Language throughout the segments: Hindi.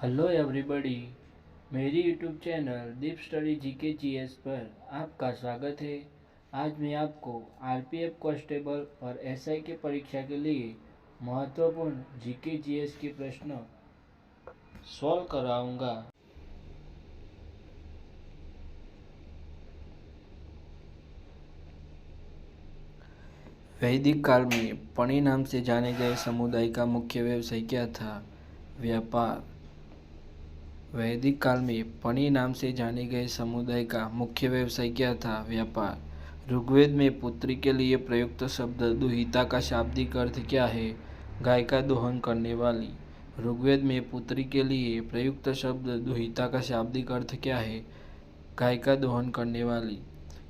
Hello everybody. मेरी यूट्यूब चैनल दीप स्टडी जीके जीएस पर आपका स्वागत है। आज मैं आपको आरपीएफ कांस्टेबल और एसआई की परीक्षा के लिए महत्वपूर्ण जीके जीएस के प्रश्न सॉल्व कराऊंगा। वैदिक काल में पणि नाम से जाने गए समुदाय का मुख्य व्यवसाय क्या था? व्यापार। वैदिक काल में पणि नाम से जाने गए समुदाय का मुख्य व्यवसाय क्या था? व्यापार। ऋग्वेद में पुत्री के लिए प्रयुक्त शब्द दुहिता का शाब्दिक अर्थ क्या है? गाय का दोहन करने वाली। ऋग्वेद में पुत्री के लिए प्रयुक्त शब्द दुहिता का शाब्दिक अर्थ क्या है? गाय का दोहन करने वाली।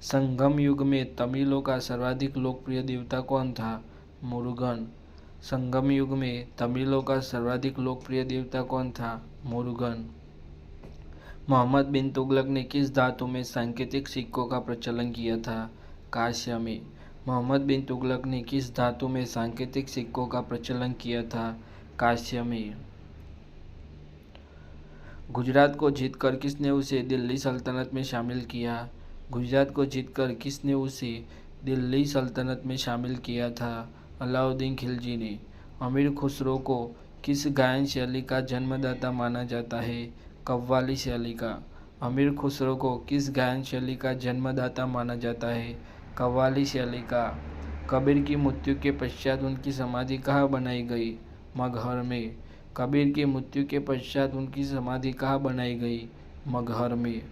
संगम युग में तमिलों का सर्वाधिक लोकप्रिय देवता कौन था? मुरुगन। संगम युग में तमिलों का सर्वाधिक लोकप्रिय देवता कौन था? मुरुगन। मोहम्मद बिन तुगलक ने किस धातु में सांकेतिक सिक्कों का प्रचलन किया था? कांस्य में। मोहम्मद बिन तुगलक ने किस धातु में सांकेतिक सिक्कों का प्रचलन किया था? कांस्य में। गुजरात को जीतकर किसने उसे दिल्ली सल्तनत में शामिल किया? गुजरात को जीतकर किसने उसे दिल्ली सल्तनत में शामिल किया था? अलाउद्दीन खिलजी ने। अमीर खुसरो को किस गायन शैली का जन्मदाता माना जाता है? कव्वाली शैली का। अमीर खुसरो को किस गायन शैली का जन्मदाता माना जाता है? कव्वाली शैली का। कबीर की मृत्यु के पश्चात उनकी समाधि कहाँ बनाई गई? मगहर में। कबीर की मृत्यु के पश्चात उनकी समाधि कहाँ बनाई गई? मगहर में।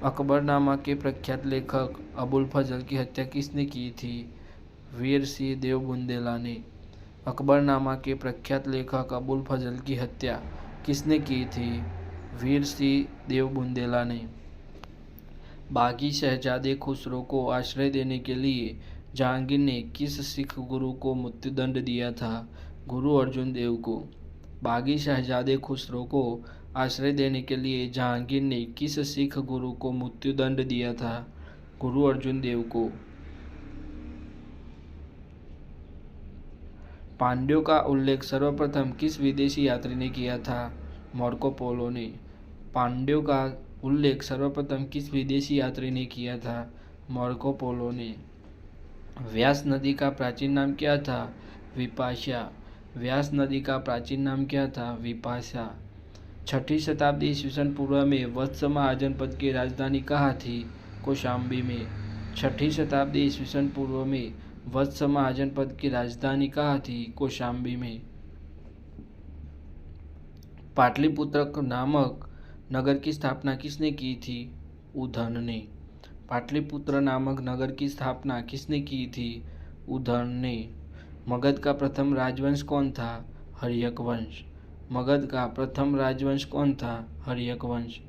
अकबरनामा के प्रख्यात लेखक अबुल फजल की हत्या किसने की थी? वीर सिंह देव बुंदेला ने। अकबरनामा के प्रख्यात लेखक अबुल फजल की हत्या किसने की थी? वीर सिंह देव बुंदेला ने। बागी शहजादे खुसरो को आश्रय देने के लिए जहांगीर ने किस सिख गुरु को मृत्युदंड दिया था? गुरु अर्जुन देव को। बागी शहजादे खुसरो को आश्रय देने के लिए जहांगीर ने किस सिख गुरु को मृत्युदंड दिया था? गुरु अर्जुन देव को। पांड्यों का उल्लेख सर्वप्रथम किस विदेशी यात्री ने किया था? मार्को पोलो ने। पांड्यों का उल्लेख सर्वप्रथम किस विदेशी यात्री ने किया था? मार्को पोलो ने। व्यास नदी का प्राचीन नाम क्या था? विपाशा। व्यास नदी का प्राचीन नाम क्या था? विपाशा। 6ठी शताब्दी ईस्वी पूर्व में वत्स महाजनपद की राजधानी कहाँ थी? कौशाम्बी में। 6ठी शताब्दी ईस्वी पूर्व में वत्स महाजनपद की राजधानी कहाँ थी? कौशाम्बी में। पाटलिपुत्र नामक नगर की स्थापना किसने की थी? उदयन ने। पाटलिपुत्र नामक नगर की स्थापना किसने की थी? उदयन ने। मगध का प्रथम राजवंश कौन था? हर्यक वंश। मगध का प्रथम राजवंश कौन था? हर्यक वंश।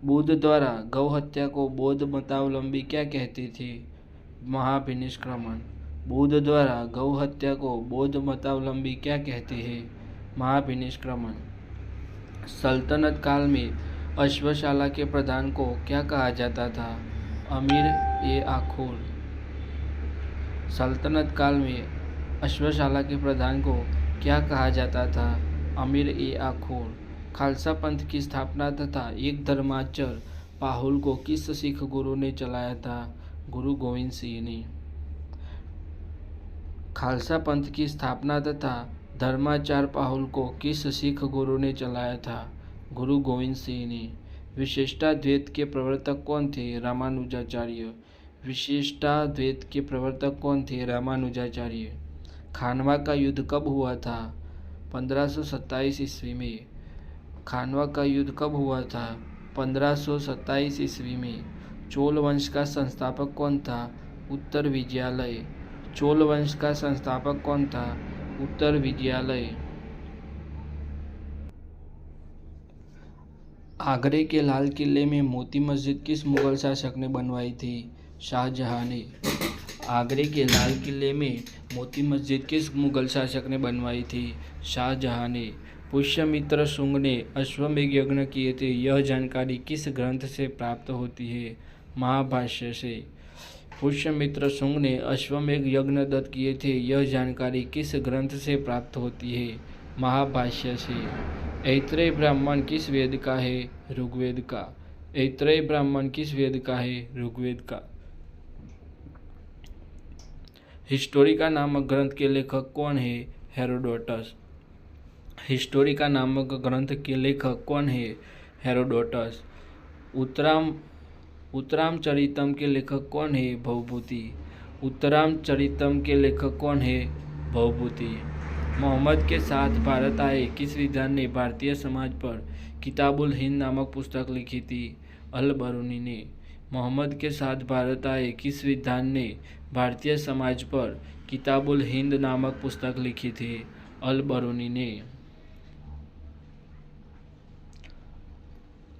बुद्ध द्वारा गौ हत्या को बौद्ध मतावलंबी क्या कहते थे? महाभिनिष्क्रमण। बुद्ध द्वारा गौ हत्या को बौद्ध मतावलंबी क्या कहते हैं? महाभिनिष्क्रमण। सल्तनत काल में अश्वशाला के प्रधान को क्या कहा जाता था? अमीर ए आखुर। सल्तनत काल में अश्वशाला के प्रधान को क्या कहा जाता था? अमीर ए आखुर। खालसा पंथ की स्थापना तथा एक धर्माचर पाहुल को किस सिख गुरु ने चलाया था? गुरु गोविंद सिंह ने। खालसा पंथ की स्थापना तथा धर्माचार पाहुल को किस सिख गुरु ने चलाया था? गुरु गोविंद सिंह ने। विशिष्टाद्वैत के प्रवर्तक कौन थे? रामानुजाचार्य। विशिष्टाद्वैत के प्रवर्तक कौन थे? रामानुजाचार्य। खानवा का युद्ध कब हुआ था? 1527 ईस्वी में। खानवा का युद्ध कब हुआ था? 1527 ईस्वी में। चोल वंश का संस्थापक कौन था? उत्तर विजयालय। चोल वंश का संस्थापक कौन था? उत्तर विजयालय। आगरे के लाल किले में मोती मस्जिद किस मुगल शासक ने बनवाई थी? शाहजहां ने। आगरे के लाल किले में मोती मस्जिद किस मुगल शासक ने बनवाई थी? शाहजहां ने। पुष्यमित्र शुंग ने अश्वमेध यज्ञ किए थे, यह जानकारी किस ग्रंथ से प्राप्त होती है? महाभाष्य से। पुष्यमित्र शुंग ने अश्वमेध यज्ञ दत्त किए थे, यह जानकारी किस ग्रंथ से प्राप्त होती है? महाभाष्य से। ऐत्रेय ब्राह्मण किस वेद का है? ऋग्वेद का। ऐत्रेय ब्राह्मण किस वेद का है? ऋग्वेद का। हिस्टोरिका नामक ग्रंथ के लेखक कौन है? हेरोडोटस। हिस्टोरिका नामक ग्रंथ के लेखक कौन है? हेरोडोटस। उत्तरामचरितम के लेखक कौन है? भवभूति। उत्तरामचरितम के लेखक कौन है? भवभूति। मोहम्मद के साथ भारत आए किस विद्वान ने भारतीय समाज पर किताबुल हिंद नामक पुस्तक लिखी थी? अल बरूनी ने। मोहम्मद के साथ भारत आए किस विद्वान ने भारतीय समाज पर किताबुल हिंद नामक पुस्तक लिखी थी? अल बरूनी ने।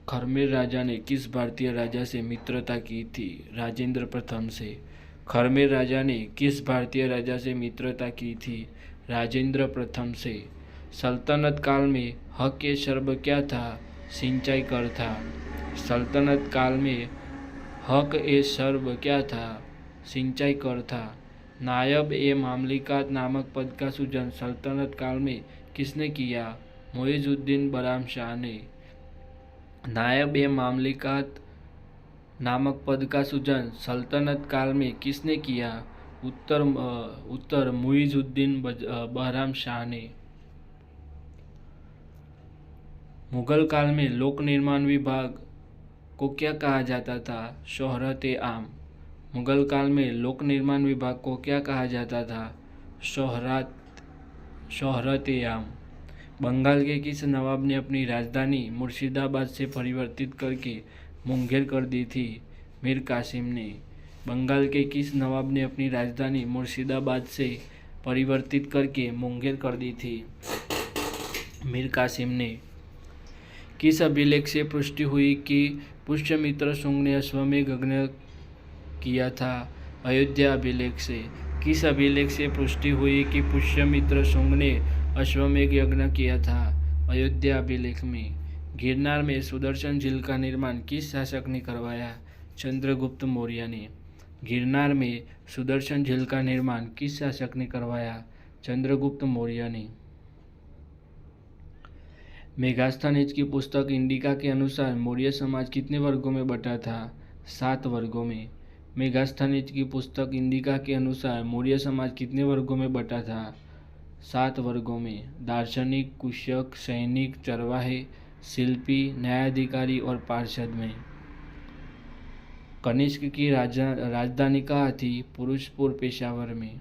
खरमेर राजा ने किस भारतीय राजा से मित्रता की थी? राजेंद्र प्रथम से। खरमेर राजा ने किस भारतीय राजा से मित्रता की थी? राजेंद्र प्रथम से। सल्तनत काल में हक ए शर्ब क्या था? सिंचाई कर था। सल्तनत काल में हक ए शर्ब क्या था? सिंचाई कर था। नायब ए मामलिकात नामक पद का सृजन सल्तनत काल में किसने किया? मुइजुद्दीन बराम शाह ने। नायब ए मामलिकात नामक पद का सृजन सल्तनत काल में किसने किया? उत्तर मुइजुद्दीन बहराम शाह ने। मुगल काल में लोक निर्माण विभाग को क्या कहा जाता था? शोहरत-ए आम। मुगल काल में लोक निर्माण विभाग को क्या कहा जाता था? शोहरत-ए आम। बंगाल के किस नवाब ने अपनी राजधानी मुर्शिदाबाद से परिवर्तित करके मुंगेर कर दी थी? मीर कासिम ने। बंगाल के किस नवाब ने अपनी राजधानी मुर्शिदाबाद से परिवर्तित करके मुंगेर कर दी थी? मीर कासिम ने। किस अभिलेख से पुष्टि हुई कि पुष्यमित्र शुंग ने अश्वमेध यज्ञ किया था? अयोध्या अभिलेख से। किस अभिलेख से पुष्टि हुई कि पुष्यमित्र शुंग ने अश्वमेध यज्ञ किया था? अयोध्या अभिलेख में। गिरनार में सुदर्शन झील का निर्माण किस शासक ने करवाया? चंद्रगुप्त मौर्य ने। गिरनार में सुदर्शन झील का निर्माण किस शासक ने करवाया? चंद्रगुप्त मौर्य ने। मेगास्थनीज की पुस्तक इंडिका के अनुसार मौर्य समाज कितने वर्गों में बटा था? 7 वर्गों में। मेगास्थनीज की पुस्तक इंडिका के अनुसार मौर्य समाज कितने वर्गों में बटा था? 7 वर्गों में। दार्शनिक, कुशक, सैनिक, चरवाहे, शिल्पी, न्यायाधिकारी और पार्षद में। कनिष्क की राजधानी कहाँ थी? पुरुषपुर पेशावर में।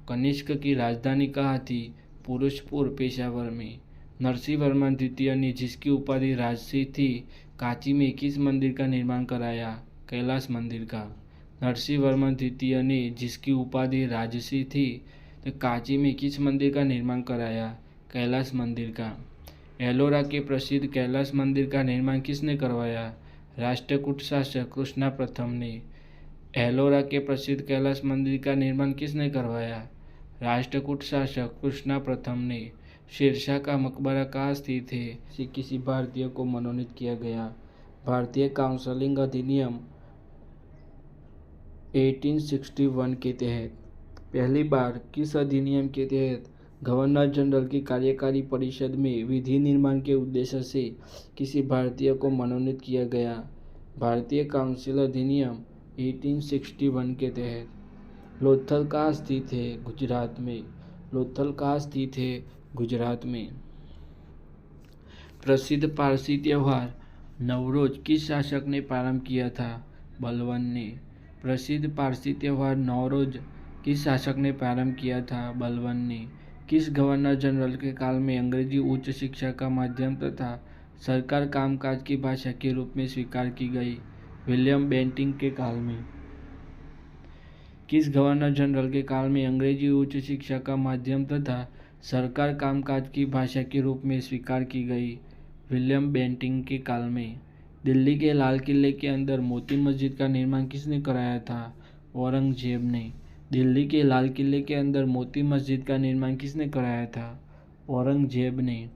कनिष्क की राजधानी कहाँ थी? पुरुषपुर पेशावर में। नरसिंह वर्मा द्वितीय ने जिसकी उपाधि राजसी थी, कांची में किस मंदिर का निर्माण कराया? कैलाश मंदिर का। नरसिंह वर्मा द्वितीय ने जिसकी उपाधि राजसी थी, तो कांची में किस मंदिर का निर्माण कराया? कैलाश मंदिर का। एलोरा के प्रसिद्ध कैलाश मंदिर का निर्माण किसने करवाया? राष्ट्रकूट शासक कृष्णा प्रथम ने। एलोरा के प्रसिद्ध कैलाश मंदिर का निर्माण किसने करवाया? राष्ट्रकूट शासक कृष्णा प्रथम ने। शेरशाह का मकबरा कहाँ स्थित है? किसी भारतीय को मनोनीत किया गया। भारतीय काउंसिलिंग अधिनियम 1861 के तहत पहली बार किस अधिनियम के तहत गवर्नर जनरल की कार्यकारी परिषद में विधि निर्माण के उद्देश्य से किसी भारतीय को मनोनीत किया गया? भारतीय काउंसिल अधिनियम 1861 के तहत। लोथल कहाँ स्थित है? गुजरात में। लोथल कहाँ स्थित है? गुजरात में। प्रसिद्ध पारसी त्योहार नवरोज किस शासक ने प्रारंभ किया था? बलबन ने। प्रसिद्ध पारसी त्योहार नवरोज किस शासक ने प्रारंभ किया था? बलबन ने। किस गवर्नर जनरल के काल में अंग्रेजी उच्च शिक्षा का माध्यम तथा सरकार कामकाज की भाषा के रूप में स्वीकार की गई? विलियम बेंटिंक के काल में। किस गवर्नर जनरल के काल में अंग्रेजी उच्च शिक्षा का माध्यम तथा सरकार कामकाज की भाषा के रूप में स्वीकार की गई? विलियम बेंटिंक के काल में। दिल्ली के लाल किले के अंदर मोती मस्जिद का निर्माण किसने कराया था? औरंगजेब ने। दिल्ली के लाल किले के अंदर मोती मस्जिद का निर्माण किसने कराया था? औरंगजेब ने।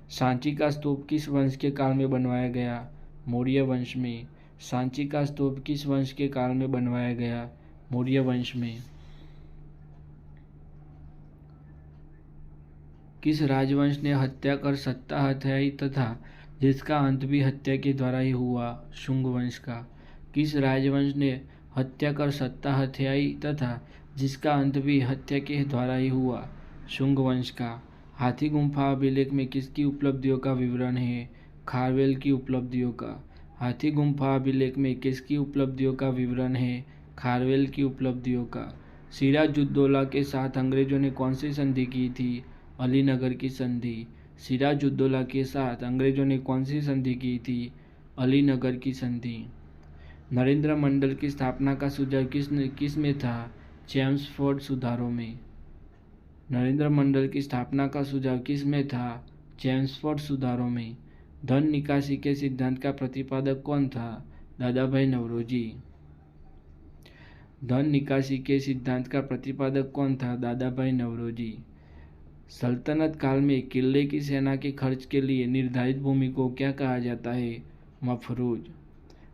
सांची का स्तूप किस वंश के काल में बनवाया गया? मौर्य वंश में। सांची का स्तूप किस वंश के काल में बनवाया गया? मौर्य वंश में। किस राजवंश ने हत्या कर सत्ता हथियाई तथा जिसका अंत भी हत्या के द्वारा ही हुआ? शुंग वंश का। किस राजवंश ने हत्या कर सत्ता हथियाई तथा जिसका अंत भी हत्या के द्वारा ही हुआ? शुंग वंश का। हाथी गुम्फा अभिलेख में किसकी उपलब्धियों का विवरण है? खारवेल की उपलब्धियों का। हाथी गुम्फा अभिलेख में किसकी उपलब्धियों का विवरण है? खारवेल की उपलब्धियों का। सिराजुद्दौला के साथ अंग्रेजों ने कौन सी संधि की थी? अलीनगर की संधि। सिराजुद्दौला के साथ अंग्रेजों ने कौन सी संधि की थी? अलीनगर की संधि। नरेंद्र मंडल की स्थापना का सुझाव किस में था? चेम्सफोर्ड सुधारों में। नरेंद्र मंडल की स्थापना का सुझाव किस में था? चेम्सफोर्ड सुधारों में। धन निकासी के सिद्धांत का प्रतिपादक कौन था? दादाभाई नौरोजी। धन निकासी के सिद्धांत का प्रतिपादक कौन था? दादाभाई नौरोजी। सल्तनत काल में किले की सेना के खर्च के लिए निर्धारित भूमि को क्या कहा जाता है? मफरूज।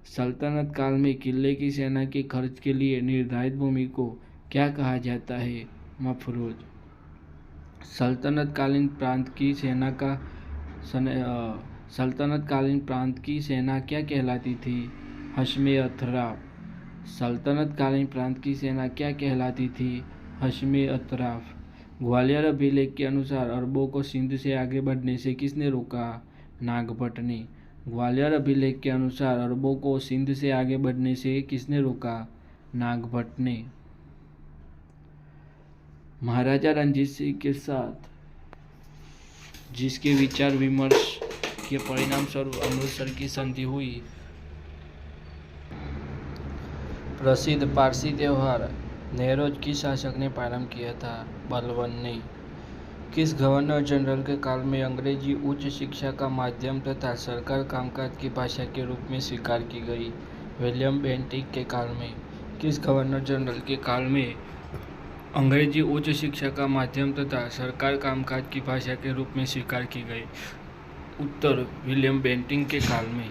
सल्तनत काल में किले की सेना के खर्च के लिए निर्धारित भूमि को क्या कहा जाता है? मफरूज। सल्तनतकालीन प्रांत की सेना क्या कहलाती थी? हश्मे अतराफ। सल्तनतकालीन प्रांत की सेना क्या कहलाती थी? हश्मे अतराफ। ग्वालियर अभिलेख के अनुसार अरबों को सिंध से आगे बढ़ने से किसने रोका? नागभट्ट ने। ग्वालियर अभिलेख के अनुसार अरबों को सिंध से आगे बढ़ने से किसने रोका? नागभट्ट ने। महाराजा रणजीत सिंह के साथ जिसके विचार विमर्श के परिणाम स्वरूप अमृतसर की संधि हुई। प्रसिद्ध पारसी त्योहार नेरोज किस शासक ने प्रारंभ किया था? बलबन ने। किस गवर्नर जनरल के काल में अंग्रेजी उच्च शिक्षा का माध्यम तथा सरकार कामकाज की भाषा के रूप में स्वीकार की गई? विलियम बेंटिक के काल में। किस गवर्नर जनरल के काल में अंग्रेजी उच्च शिक्षा का माध्यम तथा सरकार कामकाज की भाषा के रूप में स्वीकार की गई? उत्तर विलियम बेंटिक के काल में।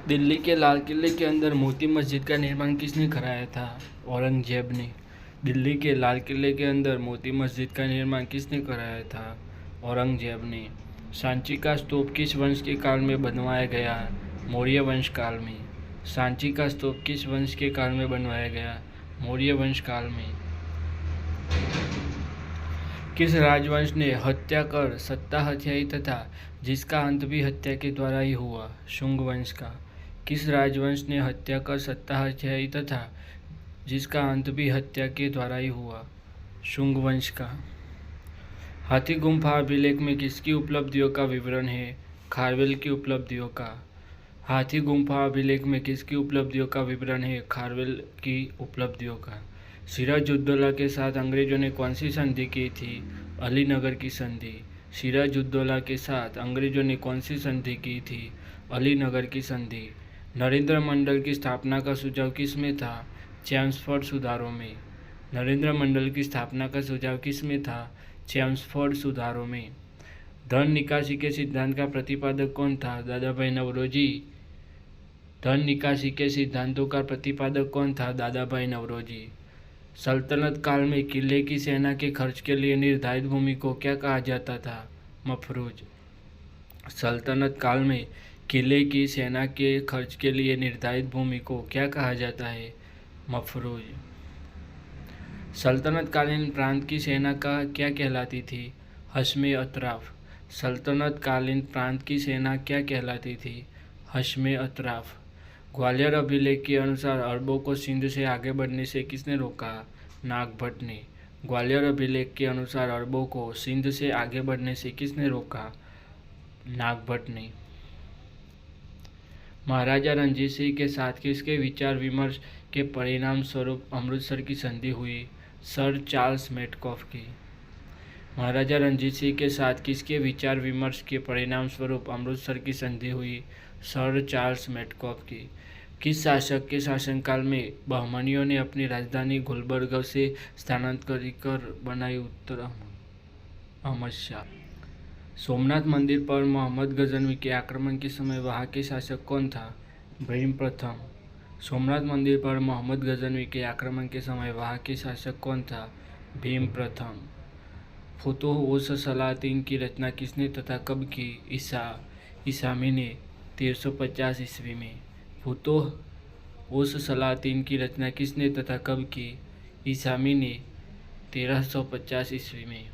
दिल्ली के लाल किले के अंदर मोती मस्जिद का निर्माण किसने कराया था? औरंगजेब ने। दिल्ली के लाल किले के अंदर मोती मस्जिद का निर्माण किसने कराया था? औरंगजेब ने। सांची का स्तूप किस वंश के काल में बनवाया गया? मौर्य वंश काल में। सांची का स्तूप किस वंश के काल में बनवाया गया? मौर्य वंश काल में। किस राजवंश ने हत्या कर सत्ता हथियाई तथा जिसका अंत भी हत्या के द्वारा ही हुआ? शुंग वंश का। किस राजवंश ने हत्या कर सत्ता हथियाई तथा जिसका अंत भी हत्या के द्वारा ही हुआ? शुंग वंश का। हाथी गुम्फा अभिलेख में किसकी उपलब्धियों का विवरण है? खारवेल की उपलब्धियों का। हाथी गुम्फा अभिलेख में किसकी उपलब्धियों का विवरण है? खारवेल की उपलब्धियों का। सिराजुद्दौला के साथ अंग्रेजों ने कौन सी संधि की थी? अलीनगर की संधि। सिराजुद्दौला के साथ अंग्रेजों ने कौन सी संधि की थी? अलीनगर की संधि। नरेंद्र मंडल की स्थापना का सुझाव किस में था? चेम्सफोर्ड सुधारों में। नरेंद्र मंडल की स्थापना का सुझाव किस में था? चेम्सफोर्ड सुधारों में। धन निकासी के सिद्धांत का प्रतिपादक कौन था? दादाभाई नौरोजी। धन निकासी के सिद्धांतों का प्रतिपादक कौन था? दादाभाई नौरोजी। सल्तनत काल में किले की सेना के खर्च के लिए निर्धारित भूमि को क्या कहा जाता था? मफरूज। सल्तनत काल में किले की सेना के खर्च के लिए निर्धारित भूमि को क्या कहा जाता है? मफरूज। सल्तनत कालीन प्रांत की सेना का क्या कहलाती थी? हश्मे अतराफ। सल्तनत कालीन प्रांत की सेना क्या कहलाती थी? हश्मे अतराफ। ग्वालियर अभिलेख के अनुसार अरबों को सिंध से आगे बढ़ने से किसने रोका? नागभट्ट ने। ग्वालियर अभिलेख के अनुसार अरबों को सिंध से आगे बढ़ने से किसने रोका? नागभट्ट ने। महाराजा रणजीत सिंह के साथ किसके विचार विमर्श के परिणाम स्वरूप अमृतसर की संधि हुई? सर चार्ल्स मेटकॉफ की। महाराजा रणजीत सिंह के साथ किसके विचार विमर्श के परिणाम स्वरूप अमृतसर की संधि हुई? सर चार्ल्स मेटकॉफ की। किस शासक के शासनकाल में बहमनियों ने अपनी राजधानी गुलबर्ग से स्थानांतरित कर बनाई उत्तर अहमद शाह? सोमनाथ मंदिर पर मोहम्मद गजनवी के आक्रमण के समय वहां के शासक कौन था? इब्राहिम प्रथम। सोमनाथ मंदिर पर मोहम्मद गजनवी के आक्रमण के समय वहां के शासक कौन था? भीम प्रथम। फुतुह-उस सलातीन की रचना किसने तथा कब की? ईसामी ने 1350 ईस्वी में। फुतुह-उस सलातीन की रचना किसने तथा कब की? ईसामी ने 1350 ईस्वी में।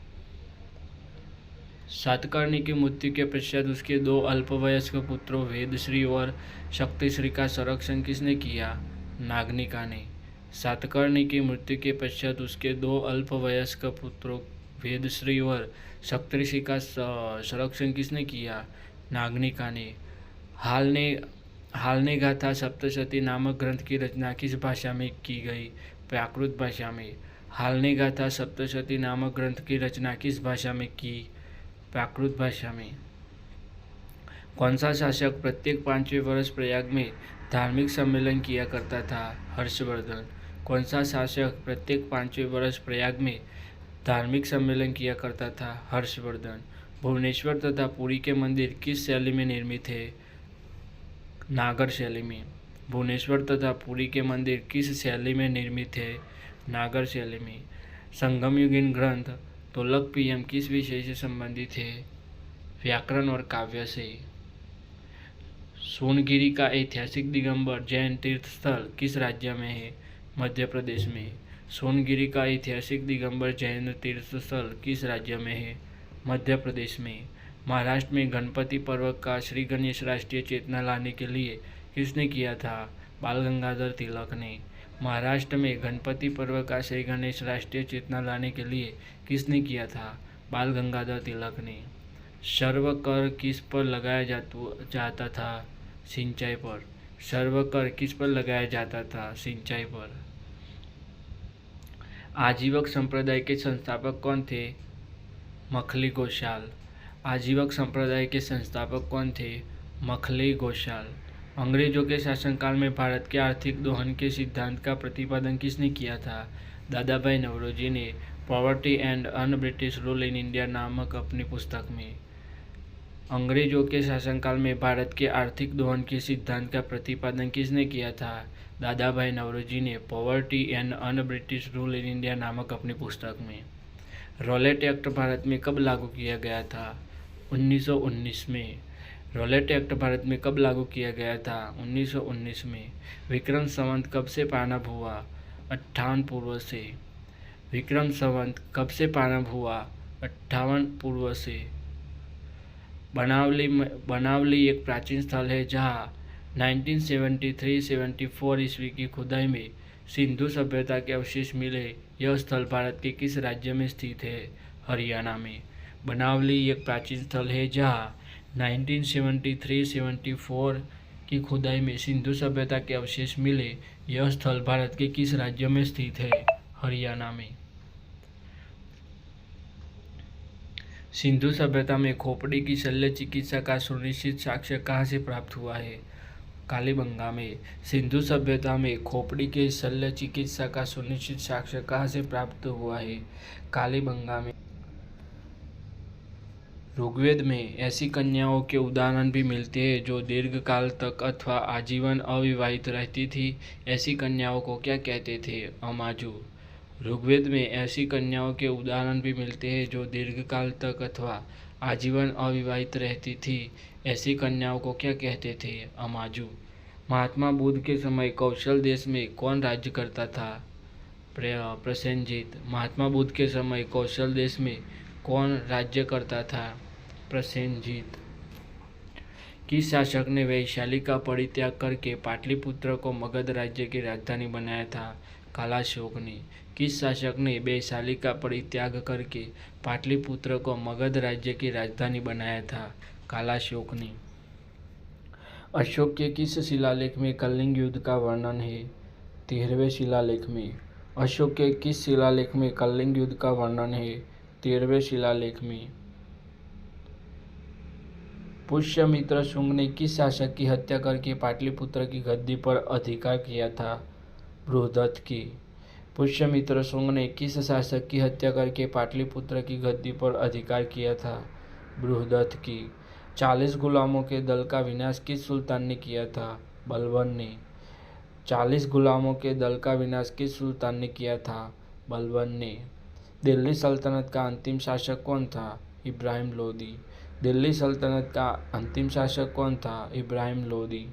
सातकर्णी की मृत्यु के पश्चात उसके दो अल्पवयस्क पुत्रों वेदश्री और शक्तिश्री का संरक्षण किसने किया? नागनिका ने। सातकर्णी की मृत्यु के पश्चात उसके दो अल्पवयस्क पुत्रों वेदश्री और शक्तिश्री का संरक्षण किसने किया? नागनिका ने। हाल ने गाथा सप्तशती नामक ग्रंथ की रचना किस भाषा में की गई? प्राकृत भाषा में। हाल ने गाथा सप्तशती नामक ग्रंथ की रचना किस भाषा में की? प्राकृत भाषा में। कौन सा शासक प्रत्येक 5वें वर्ष प्रयाग में धार्मिक सम्मेलन किया करता था? हर्षवर्धन। कौन सा शासक प्रत्येक 5वें वर्ष प्रयाग में धार्मिक सम्मेलन किया करता था? हर्षवर्धन। भुवनेश्वर तथा पुरी के मंदिर किस शैली में निर्मित है? नागर शैली में। भुवनेश्वर तथा पुरी के मंदिर किस शैली में निर्मित है? नागर शैली में। संगमयुगीन ग्रंथ तोलकपियम किस विषय से संबंधित है? व्याकरण और काव्य से। सोनगिरी का ऐतिहासिक दिगंबर जैन तीर्थ स्थल किस राज्य में है? मध्य प्रदेश में। सोनगिरी का ऐतिहासिक दिगंबर जैन तीर्थ स्थल किस राज्य में है? मध्य प्रदेश में। महाराष्ट्र में गणपति पर्व का श्री गणेश राष्ट्रीय चेतना लाने के लिए किसने किया था? बाल गंगाधर तिलक ने। महाराष्ट्र में गणपति पर्व का श्री गणेश राष्ट्रीय चेतना लाने के लिए किसने किया था? बाल गंगाधर तिलक ने। सर्व कर किस पर लगाया जाता था? सिंचाई पर। सर्व कर किस पर लगाया जाता था? सिंचाई पर। आजीवक संप्रदाय के संस्थापक कौन थे? मखली गोशाल। आजीवक संप्रदाय के संस्थापक कौन थे? मखली गोशाल। अंग्रेजों के शासनकाल में भारत के आर्थिक दोहन के सिद्धांत का प्रतिपादन किसने किया था? दादाभाई नौरोजी ने poverty and un British rule in India नामक अपनी पुस्तक में। अंग्रेजों के शासनकाल में भारत के आर्थिक दोहन के सिद्धांत का प्रतिपादन किसने किया था? दादाभाई नौरोजी ने poverty and un British rule in India नामक अपनी पुस्तक में। रॉलेट एक्ट भारत में कब लागू किया गया था? 1919 में। रॉलेट एक्ट भारत में कब लागू किया गया था? 1919 में। विक्रम संवत कब से प्रारंभ हुआ? 58 पूर्व से। विक्रम संवत कब से प्रारंभ हुआ? 58 पूर्व से। बनावली एक प्राचीन स्थल है जहाँ 1973-74 ईस्वी की खुदाई में सिंधु सभ्यता के अवशेष मिले। यह स्थल भारत के किस राज्य में स्थित है? हरियाणा में। बनावली एक प्राचीन स्थल है जहाँ 1973-74 की खुदाई में सिंधु सभ्यता के अवशेष मिले। यह स्थल भारत के किस राज्य में स्थित है? हरियाणा में। सिंधु सभ्यता में खोपड़ी की शल्य चिकित्सा का सुनिश्चित साक्ष्य कहाँ से प्राप्त हुआ है? कालीबंगा में। सिंधु सभ्यता में खोपड़ी के शल्य चिकित्सा का सुनिश्चित साक्ष्य कहाँ से प्राप्त हुआ है? कालीबंगा में। ऋग्वेद में ऐसी कन्याओं के उदाहरण भी मिलते हैं जो दीर्घकाल तक अथवा आजीवन अविवाहित रहती थी। ऐसी कन्याओं को क्या कहते थे? अमाजू। ऋग्वेद में ऐसी कन्याओं के उदाहरण भी मिलते हैं जो दीर्घकाल तक अथवा आजीवन अविवाहित रहती थी। ऐसी कन्याओं को क्या कहते थे? अमाजू। महात्मा बुद्ध के समय कौशल देश में कौन राज्य करता था? प्रसेनजीत। महात्मा बुद्ध के समय कौशल देश में कौन राज्य करता था? प्रसेनजीत। किस शासक ने वैशाली का परित्याग करके पाटलिपुत्र को मगध राज्य की राजधानी बनाया था? कालाशोक ने। किस शासक ने वैशाली का परित्याग करके पाटलिपुत्र को मगध राज्य की राजधानी बनाया था? कालाशोक ने। अशोक के किस शिलालेख में कलिंग युद्ध का वर्णन है? 13वें शिलालेख में। अशोक के किस शिलालेख में कलिंग युद्ध का वर्णन है? 13वें शिलालेख में। पुष्यमित्र शुंग ने किस शासक की हत्या करके पाटलिपुत्र की गद्दी पर अधिकार किया था? बृहदत्त की। पुष्यमित्र शुंग ने किस शासक की हत्या करके पाटलिपुत्र की गद्दी पर अधिकार किया था? बृहदत्त की। 40 गुलामों के दल का विनाश किस सुल्तान ने किया था? बलबन ने। 40 गुलामों के दल का विनाश किस सुल्तान ने किया था? बलबन ने। दिल्ली सल्तनत का अंतिम शासक कौन था? इब्राहिम लोदी। दिल्ली सल्तनत का अंतिम शासक कौन था? इब्राहिम लोदी।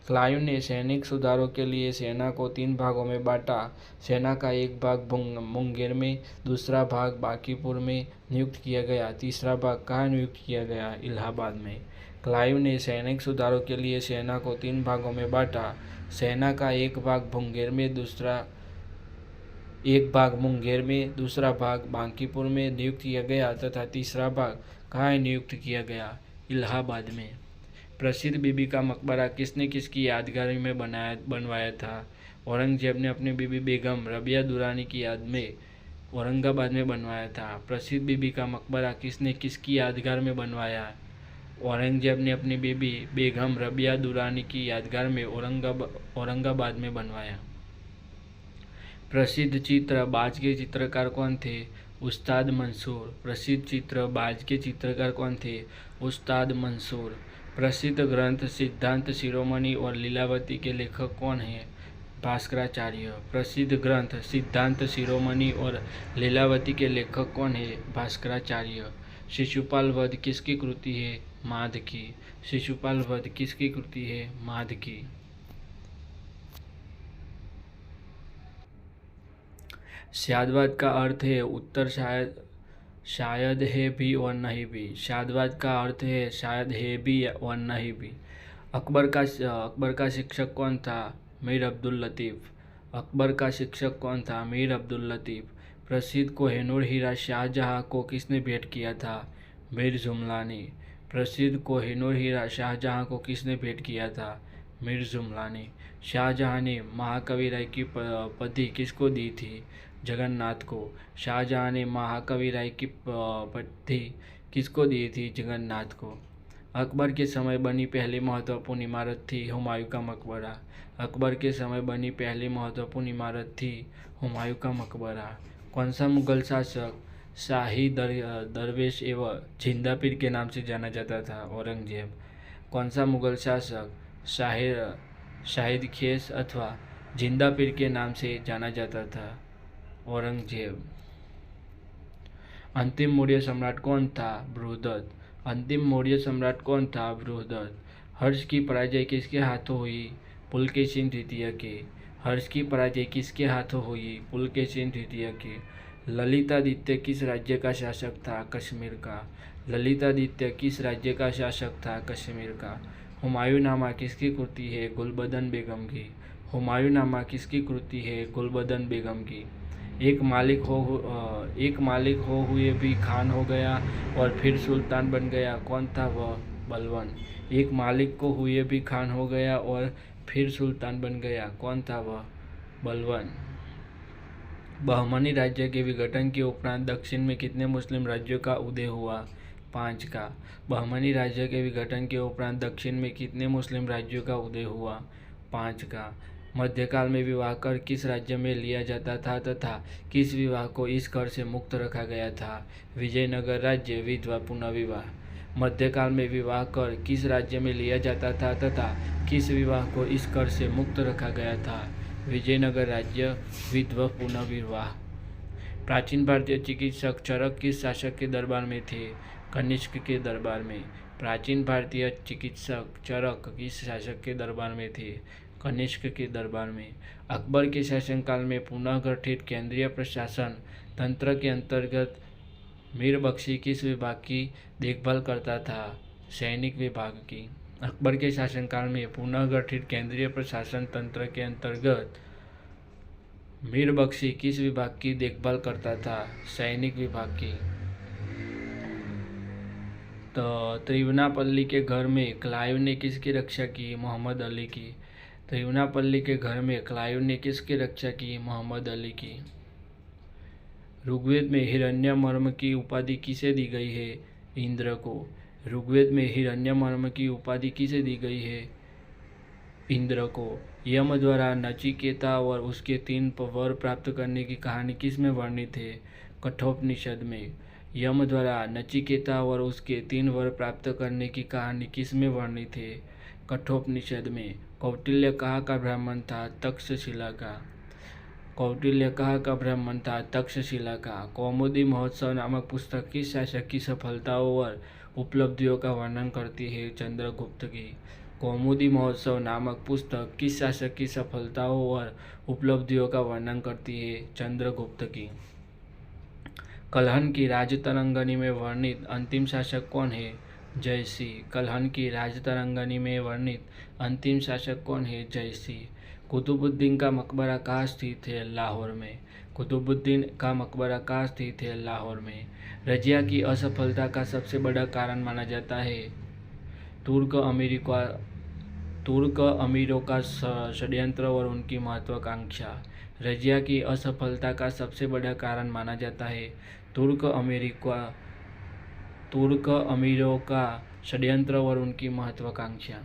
क्लाइव ने सैनिक सुधारों के लिए सेना को 3 भागों में बांटा। सेना का एक भाग मुंगेर में, दूसरा भाग बांकीपुर में नियुक्त किया गया, तीसरा भाग कहाँ नियुक्त किया गया? इलाहाबाद में। क्लाइव ने सैनिक सुधारों के लिए सेना को 3 भागों में बांटा। सेना का एक भाग मुंगेर में, दूसरा भाग बांकीपुर में नियुक्त किया गया तथा तीसरा भाग कहाँ नियुक्त किया गया? इलाहाबाद में। प्रसिद्ध बीबी का मकबरा किसने किसकी यादगारी में बनवाया था? औरंगजेब ने अपनी बीबी बेगम रबिया दुरानी की याद में औरंगाबाद में बनवाया था। प्रसिद्ध बीबी का मकबरा किसने किसकी यादगार में बनवाया? औरंगजेब ने अपनी बीबी बेगम रबिया दुरानी की यादगार में औरंगाबाद में बनवाया। प्रसिद्ध चित्र बाज के चित्रकार कौन थे? उस्ताद मंसूर। प्रसिद्ध चित्र बाज के चित्रकार कौन थे? उस्ताद मंसूर। प्रसिद्ध ग्रंथ सिद्धांत शिरोमणि और लीलावती के लेखक कौन हैं? भास्कराचार्य। प्रसिद्ध ग्रंथ सिद्धांत शिरोमणि और लीलावती के लेखक कौन है? भास्कराचार्य। शिशुपाल वध किसकी कृति है? माध की। शिशुपाल वध किसकी कृति है? माध की। शादवाद का अर्थ है उत्तर शायद है भी और नहीं भी। शादवाद का अर्थ है शायद है भी और नहीं भी। अकबर का शिक्षक कौन था? मीर अब्दुल लतीफ़। अकबर का शिक्षक कौन था? मीर अब्दुल लतीफ़। प्रसिद्ध कोहिनूर हीरा शाहजहां को किसने भेंट किया था? मीर जुमलानी। प्रसिद्ध कोहिनूर हीरा शाहजहां को किसने भेंट किया था? मीर जुमलानी। शाहजहां ने महाकवि राय की पदवी किसको दी थी? जगन्नाथ को। शाहजहां ने महाकवि राय की पदवी किसको दी थी? जगन्नाथ को। अकबर के समय बनी पहली महत्वपूर्ण इमारत थी हुमायूं का मकबरा। अकबर के समय बनी पहली महत्वपूर्ण इमारत थी हुमायूं का मकबरा। कौन सा मुगल शासक शाही दरवेश एवं जिंदा पीर के नाम से जाना जाता था? औरंगजेब। कौन सा मुगल शासक शाहिद खेस अथवा जिंदा पीर के नाम से जाना जाता था? औरंगजेब। अंतिम मौर्य सम्राट कौन था? बृहदत्त। अंतिम मौर्य सम्राट कौन था? बृहदत्त। हर्ष की पराजय किसके हाथों हुई? पुलकेशिन द्वितीय के। हर्ष की पराजय किसके हाथों हुई? पुलकेशिन द्वितीय के। ललितादित्य किस राज्य का शासक था? कश्मीर का। ललितादित्य किस राज्य का शासक था? कश्मीर का। हुमायूंनामा किसकी कृति है? गुलबदन बेगम की। हुमायूंनामा किसकी कृति है? गुलबदन बेगम की। एक मालिक हो हुए भी खान हो गया और फिर सुल्तान बन गया, कौन था वह? बलबन। एक मालिक को हुए भी खान हो गया और फिर सुल्तान बन गया, कौन था वह? बलबन। बहमनी राज्य के विघटन के उपरांत दक्षिण में कितने मुस्लिम राज्यों का उदय हुआ? 5 का। बहमनी राज्य के विघटन के उपरांत दक्षिण में कितने मुस्लिम राज्यों का उदय हुआ? 5 का। मध्यकाल में विवाह कर किस राज्य में लिया जाता था तथा किस विवाह को इस कर से मुक्त रखा गया था? विजयनगर राज्य। विधवा पुनर्विवाह। मध्यकाल में विवाह कर किस राज्य में लिया जाता था तथा किस विवाह को इस कर से मुक्त रखा गया था? विजयनगर राज्य। विधवा पुनर्विवाह। प्राचीन भारतीय चिकित्सक चरक किस शासक के दरबार में थे? कनिष्क के दरबार में। प्राचीन भारतीय चिकित्सक चरक किस शासक के दरबार में थे? कनिष्क के दरबार में। अकबर के शासनकाल में पुनः गठित केंद्रीय प्रशासन तंत्र के अंतर्गत मीर बख्शी किस विभाग की देखभाल करता था? सैनिक विभाग की। अकबर के शासनकाल में पुनः गठित केंद्रीय प्रशासन तंत्र के अंतर्गत मीर बख्शी किस विभाग की देखभाल करता था? सैनिक विभाग की। तो त्रिवनापल्ली के घर में क्लाइव ने किसकी रक्षा की? मोहम्मद अली की। त्रिवनापल्ली के घर में क्लाइव ने किसकी रक्षा की? मोहम्मद अली की। ऋग्वेद में हिरण्यवर्म की उपाधि किसे दी गई है? इंद्र को। ऋग्वेद में हिरण्यवर्म की उपाधि किसे दी गई है? इंद्र को। यम द्वारा नचिकेता और उसके 3 वर प्राप्त करने की कहानी किस में वर्णित है? कठोपनिषद में। यम द्वारा नचिकेता और उसके 3 वर प्राप्त करने की कहानी किस में वर्णित है? कठोपनिषद में। कौटिल्य कहाँ का ब्राह्मण था? तक्षशिला का। कौटिल्य का ब्राह्मण था तक्षशिला का। कौमुदी महोत्सव नामक पुस्तक किस शासक की सफलताओं और उपलब्धियों का वर्णन करती है? चंद्रगुप्त की। कौमुदी महोत्सव नामक पुस्तक किस शासक की सफलताओं और उपलब्धियों का वर्णन करती है? चंद्रगुप्त की। कल्हण की राजतरंगिणी में वर्णित अंतिम शासक कौन है? जयसिंह। कल्हण की राजतरंगिणी में वर्णित अंतिम शासक कौन है? जयसिंह। कुतुबुद्दीन का मकबरा कहाँ स्थित है? लाहौर में। कुतुबुद्दीन का मकबरा कहाँ स्थित है? लाहौर में। रजिया की असफलता का सबसे बड़ा कारण माना जाता है तुर्क अमीरों का षड्यंत्र और उनकी महत्वाकांक्षा। रजिया की असफलता का सबसे बड़ा कारण माना जाता है तुर्क अमीरों का षड्यंत्र और उनकी महत्वाकांक्षा।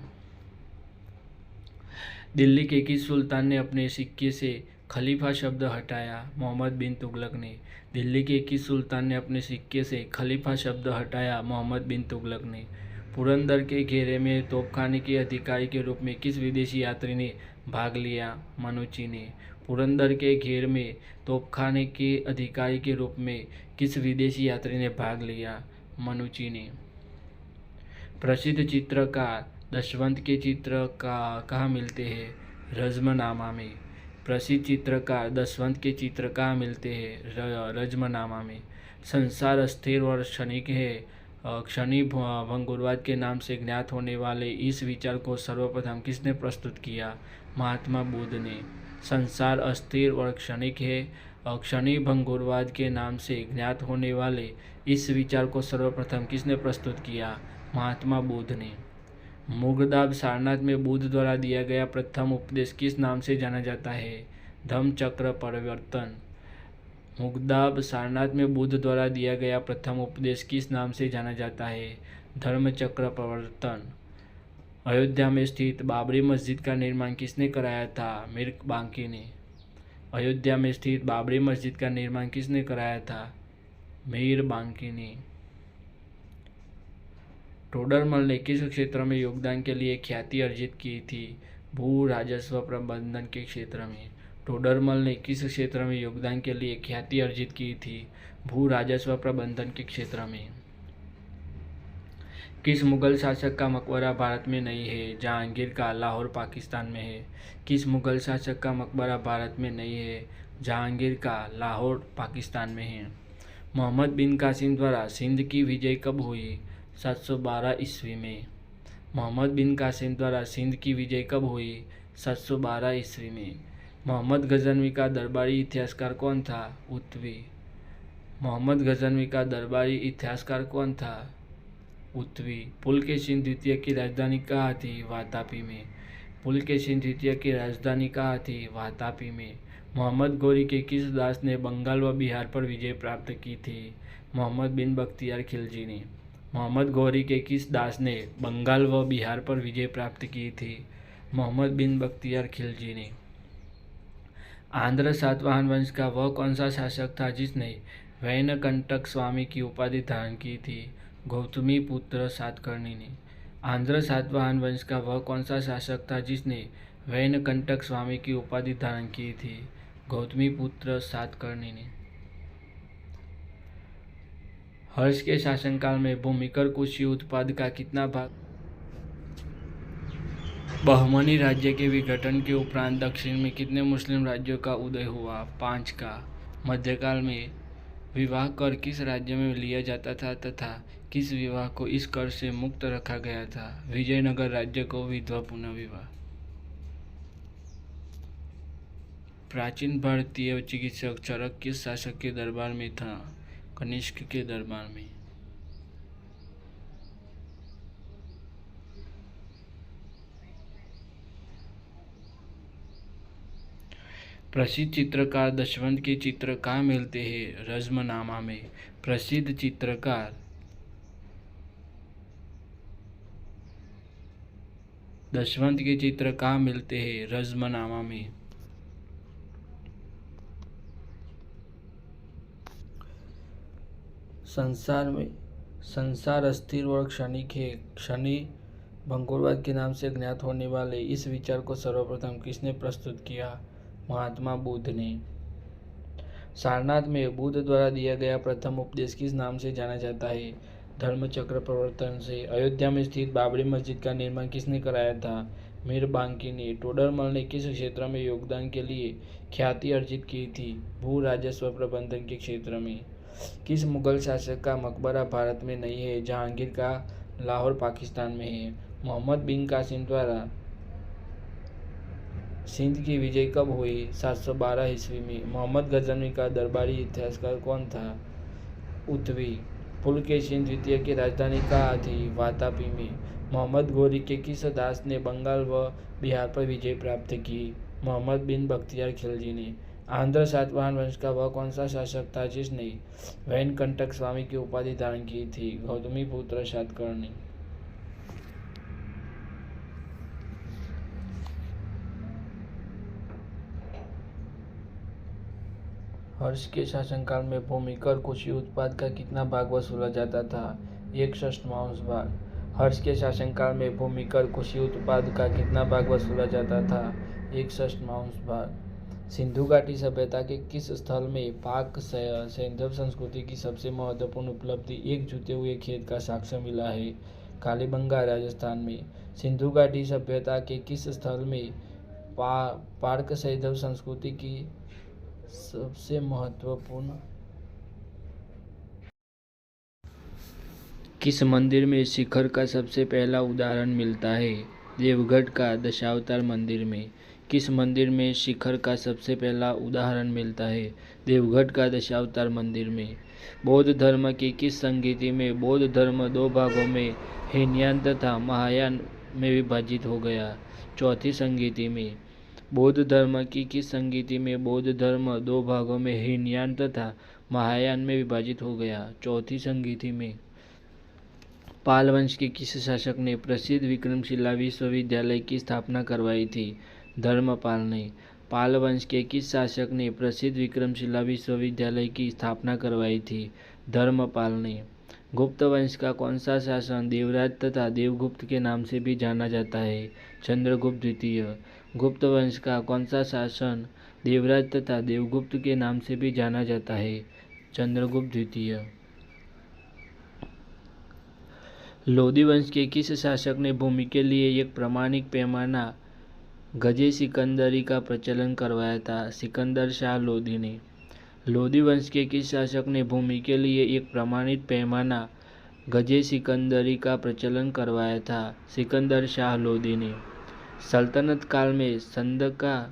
दिल्ली के किस सुल्तान ने अपने सिक्के से खलीफा शब्द हटाया? मोहम्मद बिन तुगलक ने। दिल्ली के किस सुल्तान ने अपने सिक्के से खलीफा शब्द हटाया? मोहम्मद बिन तुगलक ने। पुरंदर के घेरे में तोपखाने के अधिकारी के रूप में किस विदेशी यात्री ने भाग लिया? मनुची ने। पुरंदर के घेर में तोपखाने के अधिकारी के रूप में किस विदेशी यात्री ने भाग लिया? मनुची ने। प्रसिद्ध चित्रकार दशवंत के चित्र कहाँ मिलते हैं? रज़्मनामा में। प्रसिद्ध चित्रकार दशवंत के चित्र कहाँ मिलते हैं? रज़्मनामा में। संसार अस्थिर और क्षणिक है, क्षणिक भंगुरवाद के नाम से ज्ञात होने वाले इस विचार को सर्वप्रथम किसने प्रस्तुत किया? महात्मा बुद्ध ने। संसार अस्थिर और क्षणिक है, क्षणिक भंगुरवाद के नाम से ज्ञात होने वाले इस विचार को सर्वप्रथम किसने प्रस्तुत किया? महात्मा बुद्ध ने। मुगदाब सारनाथ में बुद्ध द्वारा दिया गया प्रथम उपदेश किस नाम से जाना जाता है? धम्मचक्र प्रवर्तन। मुगदाब सारनाथ में बुद्ध द्वारा दिया गया प्रथम उपदेश किस नाम से जाना जाता है? धर्मचक्र प्रवर्तन। अयोध्या में स्थित बाबरी मस्जिद का निर्माण किसने कराया था? मीर बांकी ने। अयोध्या में स्थित बाबरी मस्जिद का निर्माण किसने कराया था? मीर बांकी ने। टोडरमल ने किस क्षेत्र में योगदान के लिए ख्याति अर्जित की थी? भू राजस्व प्रबंधन के क्षेत्र में। टोडरमल ने किस क्षेत्र में योगदान के लिए ख्याति अर्जित की थी? भू राजस्व प्रबंधन के क्षेत्र में। किस मुगल शासक का मकबरा भारत में नहीं है? जहांगीर का। लाहौर पाकिस्तान में है। किस मुगल शासक का मकबरा भारत में नहीं है? जहांगीर का। लाहौर पाकिस्तान में है। मोहम्मद बिन कासिम द्वारा सिंध की विजय कब हुई? 712 ईस्वी में। मोहम्मद बिन कासिम द्वारा सिंध की विजय कब हुई? 712 ईस्वी में। मोहम्मद गजनवी का दरबारी इतिहासकार कौन था? उत्वी। मोहम्मद गजनवी का दरबारी इतिहासकार कौन था? उत्वी। पुलकेशिन द्वितीय की राजधानी कहाँ थी? वातापी में। पुलकेशिन द्वितीय की राजधानी कहाँ थी? वातापी में। मोहम्मद गौरी के किस दास ने बंगाल व बिहार पर विजय प्राप्त की थी? मोहम्मद बिन बख्तियार खिलजी ने। मोहम्मद गौरी के किस दास ने बंगाल व बिहार पर विजय प्राप्त की थी? मोहम्मद बिन बख्तियार खिलजी ने। आंध्र सातवाहन वंश का वह कौन सा शासक था जिसने वैनकंटक स्वामी की उपाधि धारण की थी? गौतमीपुत्र सातकर्णी ने। आंध्र सातवाहन वंश का वह कौन सा शासक था जिसने वैनकंटक स्वामी की उपाधि धारण की थी? गौतमीपुत्र सातकर्णी ने। हर्ष के शासनकाल में भूमिकर कृषि उत्पाद का कितना भाग? बहमनी राज्य के विघटन के उपरांत दक्षिण में कितने मुस्लिम राज्यों का उदय हुआ? 5 का। मध्यकाल में विवाह कर किस राज्य में लिया जाता था तथा किस विवाह को इस कर से मुक्त रखा गया था? विजयनगर राज्य को विधवा पुनः विवाह। प्राचीन भारतीय चिकित्सक चरक किस शासक के दरबार में था? कनिष्क के दरबार में। प्रसिद्ध चित्रकार दशवंत के चित्र कहाँ मिलते हैं? रज़्मनामा में। प्रसिद्ध चित्रकार दशवंत के चित्र कहाँ मिलते हैं? रज़्मनामा में। संसार अस्थिर और क्षणिक है, क्षणिक भंगुरवाद के नाम से ज्ञात होने वाले इस विचार को सर्वप्रथम किसने प्रस्तुत किया? महात्मा बुद्ध ने। सारनाथ में बुद्ध द्वारा दिया गया प्रथम उपदेश किस नाम से जाना जाता है? धर्मचक्र प्रवर्तन से। अयोध्या में स्थित बाबरी मस्जिद का निर्माण किसने कराया था? मीर बांकी ने। टोडरमल ने किस क्षेत्र में योगदान के लिए ख्याति अर्जित की थी? भू राजस्व प्रबंधन के क्षेत्र में। किस मुगल शासक का मकबरा भारत में नहीं है? जहांगीर का लाहौर पाकिस्तान में है। मोहम्मद बिन कासिम द्वारा सिंध की विजय कब हुई? 712 ईस्वी में। मोहम्मद गजनवी का दरबारी इतिहासकार कौन था? उतवी। पुलकेशिन द्वितीय की राजधानी कहाँ थी? वातापी में। मोहम्मद घोरी के किस दास ने बंगाल व बिहार पर विजय प्राप्त की? मोहम्मद बिन बख्तियार खिलजी ने। आंध्र सातवाहन वंश का वह कौन सा शासक था जिसने वैनकंटक स्वामी की उपाधि धारण की थी? गौतमीपुत्र सातकर्णी। हर्ष के शासनकाल में भूमिकर कृषि उत्पाद का कितना भाग वसूला जाता था? 1/6 भाग। हर्ष के शासनकाल में भूमिकर कृषि उत्पाद का कितना भाग वसूला जाता था? 1/6 भाग। सिंधु घाटी सभ्यता के किस स्थल में पाक सैंधव संस्कृति की सबसे महत्वपूर्ण उपलब्धि एक जुते हुए खेत का साक्ष्य मिला है? कालीबंगा राजस्थान में। सिंधु घाटी सभ्यता के किस स्थल में पार्क सैंधव संस्कृति की सबसे महत्वपूर्ण किस मंदिर में शिखर का सबसे पहला उदाहरण मिलता है? देवगढ़ का दशावतार मंदिर में। किस मंदिर में शिखर का सबसे पहला उदाहरण मिलता है? देवगढ़ का दशावतार मंदिर में। बौद्ध धर्म की किस संगीति में बौद्ध धर्म दो भागों में हीनयान तथा महायान में विभाजित हो गया? चौथी संगीति में। बौद्ध धर्म की किस संगीति में बौद्ध धर्म दो भागों में हीनयान तथा महायान में विभाजित हो गया? चौथी संगीति में। पाल वंश के किस शासक ने प्रसिद्ध विक्रमशिला विश्वविद्यालय की स्थापना करवाई थी? धर्मपाल ने। पाल वंश के किस शासक ने प्रसिद्ध विक्रमशिला विश्वविद्यालय की स्थापना करवाई थी? धर्मपाल ने। गुप्त वंश का कौन सा शासन देवराज तथा देवगुप्त के नाम से भी जाना जाता है? चंद्रगुप्त द्वितीय। गुप्त वंश का कौन सा शासन देवराज तथा देवगुप्त के नाम से भी जाना जाता है? चंद्रगुप्त द्वितीय। लोदी वंश के किस शासक ने भूमि के लिए एक प्रमाणिक पैमाना गजे सिकंदरी का प्रचलन करवाया था? सिकंदर शाह लोदी ने। लोदी वंश के किस शासक ने भूमि के लिए एक प्रमाणित पैमाना गजे सिकंदरी का प्रचलन करवाया था? सिकंदर शाह लोदी ने। सल्तनत काल में सदका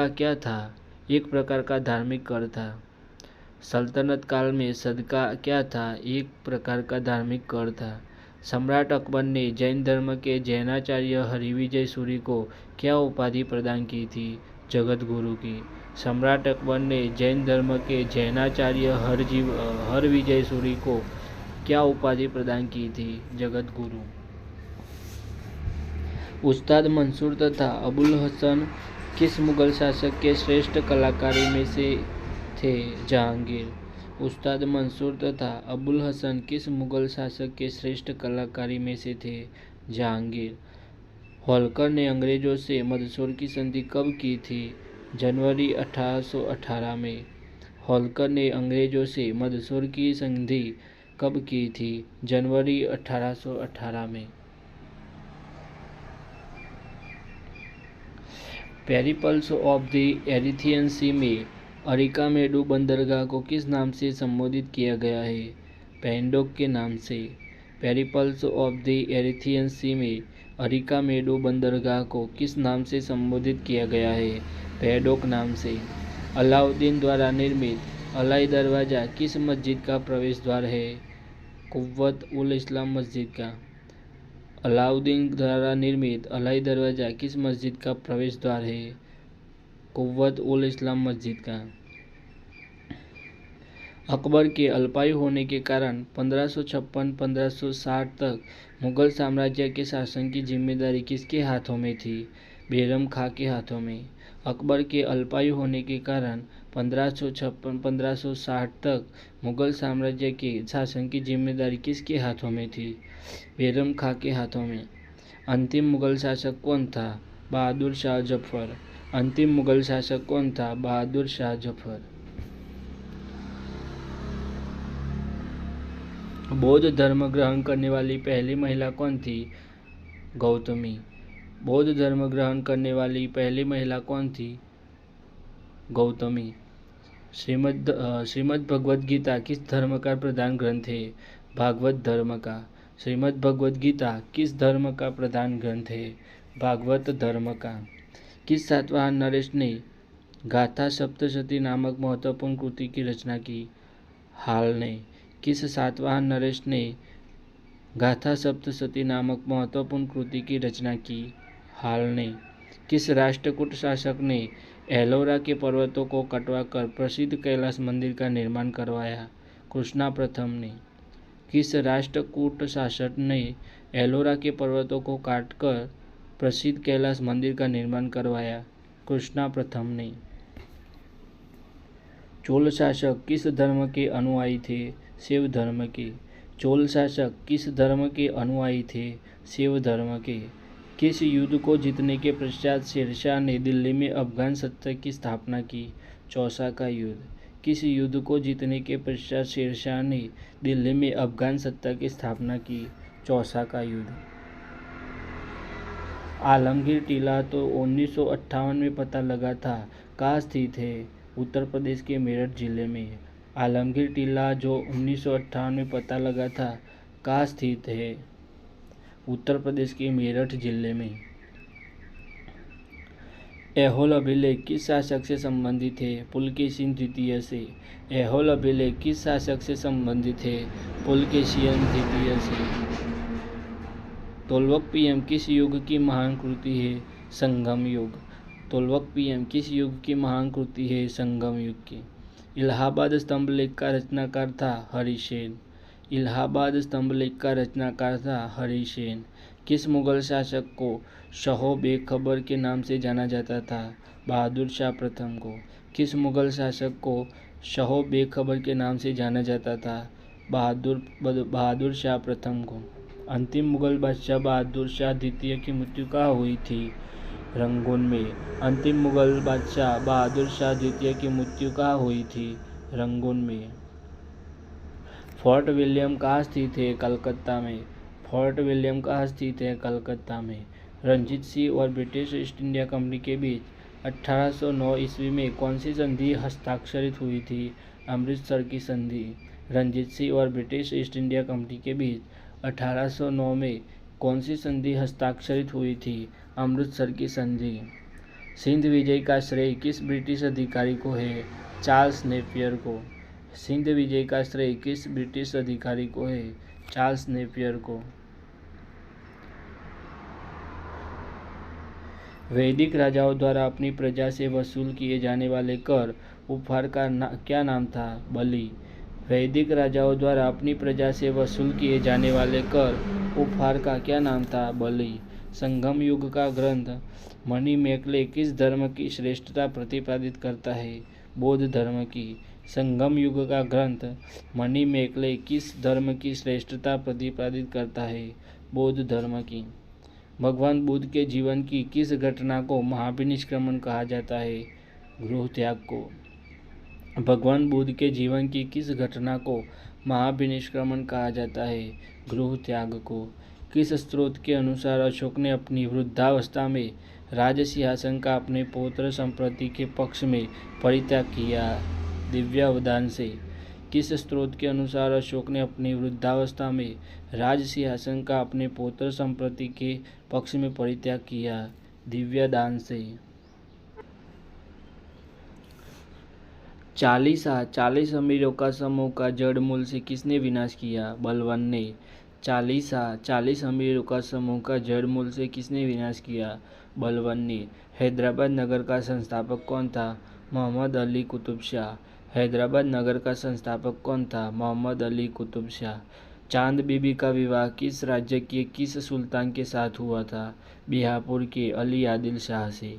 क्या था? एक प्रकार का धार्मिक कर था। सल्तनत काल में सदका क्या था? एक प्रकार का धार्मिक कर था। सम्राट अकबर ने जैन धर्म के जैनाचार्य हरिविजय सूरी को क्या उपाधि प्रदान की थी? जगत गुरु की। सम्राट अकबर ने जैन धर्म के जैनाचार्य हरविजय सूरी को क्या उपाधि प्रदान की थी? जगत गुरु। उस्ताद मंसूर तथा अबुल हसन किस मुगल शासक के श्रेष्ठ कलाकारी में से थे? जहांगीर। उस्ताद मंसूर तथा अबुल हसन किस मुगल शासक के श्रेष्ठ कलाकारी में से थे? जहांगीर। होलकर ने अंग्रेजों से मंदसौर की संधि कब की थी? जनवरी 1818 में। होलकर ने अंग्रेजों से मंदसौर की संधि कब की थी? जनवरी 1818 में। पेरिपल्स ऑफ द एरिथियन सी में अरिकामेडू बंदरगाह को किस नाम से संबोधित किया गया है? पैंडोक के नाम से। पेरिपल्स ऑफ द एरिथियन सी में अरिकामेडू बंदरगाह को किस नाम से संबोधित किया गया है? पैडोक नाम से। अलाउद्दीन द्वारा निर्मित अलाई दरवाज़ा किस मस्जिद का प्रवेश द्वार है? कुव्वत उल इस्लाम मस्जिद का। अलाउद्दीन द्वारा निर्मित अलाई दरवाज़ा किस मस्जिद का प्रवेश द्वार है? कुव्वत उल इस्लाम मस्जिद का। अकबर के अल्पायु होने के कारण 1556-1560 तक मुगल साम्राज्य के शासन की जिम्मेदारी किसके हाथों में थी? बैरम खां के हाथों में। अकबर के अल्पायु होने के कारण 1556-1560 तक मुगल साम्राज्य के शासन की जिम्मेदारी किसके हाथों में थी? बैरम खां के हाथों में। अंतिम मुगल शासक कौन था? बहादुर शाह जफर। अंतिम मुगल शासक कौन था? बहादुर शाह जफर। बौद्ध धर्म ग्रहण करने वाली पहली महिला कौन थी? गौतमी। बौद्ध धर्म ग्रहण करने वाली पहली महिला कौन थी? गौतमी। श्रीमद् भगवद गीता किस धर्म का प्रधान ग्रंथ है? भागवत धर्म का। श्रीमद् भगवद गीता किस धर्म का प्रधान ग्रंथ है? भागवत धर्म का। किस सातवाहन नरेश ने गाथा सप्तशती नामक महत्वपूर्ण कृति की रचना की? हाल ने। किस सातवाहन नरेश ने गाथा सप्तशती नामक महत्वपूर्ण कृति की रचना की? हाल ने। किस राष्ट्रकूट शासक ने एलोरा के पर्वतों को कटवाकर प्रसिद्ध कैलाश मंदिर का निर्माण करवाया? कृष्णा प्रथम ने। किस राष्ट्रकूट शासक ने एलोरा के पर्वतों को काटकर प्रसिद्ध कैलाश मंदिर का निर्माण करवाया? कृष्णा प्रथम ने। चोल शासक किस धर्म के अनुयायी थे? शिव धर्म के। चोल शासक किस धर्म के अनुयायी थे? शिव धर्म के। किस युद्ध को जीतने के पश्चात शेरशाह ने दिल्ली में अफगान सत्ता की स्थापना की? चौसा का युद्ध। किस युद्ध को जीतने के पश्चात शेरशाह ने दिल्ली में अफगान सत्ता की स्थापना की? चौसा का युद्ध। आलमगीर टीला तो 1958 में पता लगा था, कहाँ स्थित है? उत्तर प्रदेश के मेरठ जिले में। आलमगीर टीला जो 1958 में पता लगा था, कहाँ स्थित है? उत्तर प्रदेश के मेरठ जिले में। ऐहोल अभिलेख किस शासक से संबंधित है? पुलकेशिन द्वितीय से। ऐहोल अभिलेख किस शासक से संबंधित है? पुलकेशिन द्वितीय से। तोल्वकपियम किस युग की महान कृति है? संगम युग। तोल्वकपियम किस युग की महान कृति है? संगम युग की। इलाहाबाद स्तंभ लेख का रचनाकार था? हरिसेन। इलाहाबाद स्तंभ लेख का रचनाकार था? हरिसेन। किस मुगल शासक को शहो बेखबर के नाम से जाना जाता था? बहादुर शाह प्रथम को। किस मुगल शासक को शहो बेखबर के नाम से जाना जाता था? बहादुर शाह प्रथम को। अंतिम मुगल बादशाह बहादुर शाह द्वितीय की मृत्यु कहाँ हुई थी? रंगून में। अंतिम मुगल बादशाह बहादुर शाह द्वितीय की मृत्यु कहाँ हुई थी? रंगून में। फोर्ट विलियम कहाँ स्थित है? कलकत्ता में। फोर्ट विलियम कहाँ स्थित है? कलकत्ता में। रंजीत सिंह और ब्रिटिश ईस्ट इंडिया कंपनी के बीच 1809 ईस्वी में कौन सी संधि हस्ताक्षरित हुई थी? अमृतसर की संधि। रंजीत सिंह और ब्रिटिश ईस्ट इंडिया कंपनी के बीच 1809 में कौन सी संधि हस्ताक्षरित हुई थी? अमृतसर की संधि। सिंध विजय का श्रेय किस ब्रिटिश अधिकारी को है? चार्ल्स नेपियर को। सिंध विजय का श्रेय किस ब्रिटिश अधिकारी को है? चार्ल्स नेपियर को। वैदिक राजाओं द्वारा अपनी प्रजा से वसूल किए जाने वाले कर उपहार का क्या नाम था? बलि। वैदिक राजाओं द्वारा अपनी प्रजा से वसूल किए जाने वाले कर उपहार का क्या नाम था? बलि। संगम युग का ग्रंथ मणिमेकले किस धर्म की श्रेष्ठता प्रतिपादित करता है? बौद्ध धर्म की। संगम युग का ग्रंथ मणिमेकले किस धर्म की श्रेष्ठता प्रतिपादित करता है? बौद्ध धर्म की। भगवान बुद्ध के जीवन की किस घटना को महापरिनिष्क्रमण कहा जाता है? गृह त्याग को। भगवान बुद्ध के जीवन की किस घटना को महापरिनिष्क्रमण कहा जाता है? गृह त्याग को। किस स्रोत के अनुसार अशोक ने अपनी वृद्धावस्था में राज सिंहासन का अपने पौत्र संपत्ति के पक्ष में परित्याग किया? दिव्यावधान से। किस स्रोत के अनुसार अशोक ने अपनी वृद्धावस्था में राज सिंहासन का अपने पौत्र संपत्ति के पक्ष में परित्याग किया? दिव्यदान से। 40 अमीरों का समूह का जड़ मूल से किसने विनाश किया? बलवान ने। 40 अमीरों का समूह का जड़ मूल से किसने विनाश किया? बलवान ने। हैदराबाद नगर का संस्थापक कौन था? मोहम्मद अली कुतुब शाह। हैदराबाद नगर का संस्थापक कौन था? मोहम्मद अली कुतुब शाह। चांद बीबी का विवाह किस राज्य के किस सुल्तान के साथ हुआ था? बिहापुर के अली आदिल शाह से।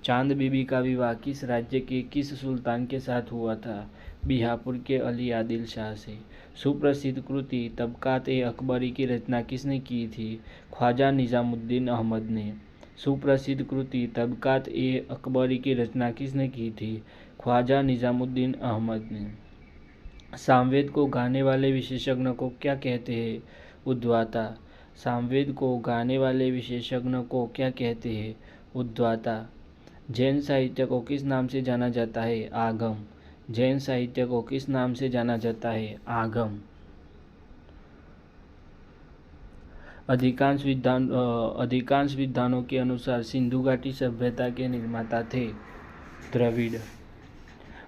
चांद बीबी का विवाह किस राज्य के किस सुल्तान के साथ हुआ था? बिहापुर के अली आदिल शाह से। सुप्रसिद्ध कृति तबकात-ए-अकबरी की रचना किसने की थी? ख्वाजा निजामुद्दीन अहमद ने। सुप्रसिद्ध कृति तबकात-ए-अकबरी की रचना किसने की थी? ख्वाजा निजामुद्दीन अहमद ने। सामवेद को गाने वाले विशेषज्ञ को क्या कहते हैं? उद्गाता। सामवेद को गाने वाले विशेषज्ञ को क्या कहते हैं? उद्गाता। जैन साहित्य को किस नाम से जाना जाता है? आगम। जैन साहित्य को किस नाम से जाना जाता है? आगम। अधिकांश विद्वानों के अनुसार सिंधु घाटी सभ्यता के निर्माता थे? द्रविड़।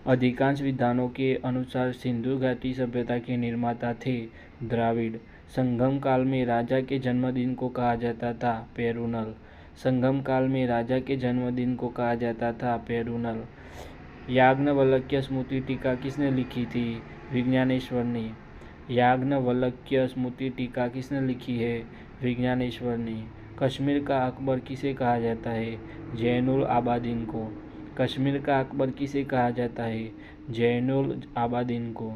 अधिकांश विद्वानों के अनुसार सिंधु घाटी सभ्यता के निर्माता थे? द्राविड़। संगम काल में राजा के जन्मदिन को कहा जाता था? पेरुनल। संगम काल में राजा के जन्मदिन को कहा जाता था? पेरुनल। याज्ञवल्क्य स्मृति टीका किसने लिखी थी? विज्ञानेश्वर ने। याज्ञवल्क्य स्मृति टीका किसने लिखी है? विज्ञानेश्वर ने। कश्मीर का अकबर किसे कहा जाता है? जैनुल आबादीन को। कश्मीर का अकबर किसे कहा जाता है? जैनुल आबादीन को।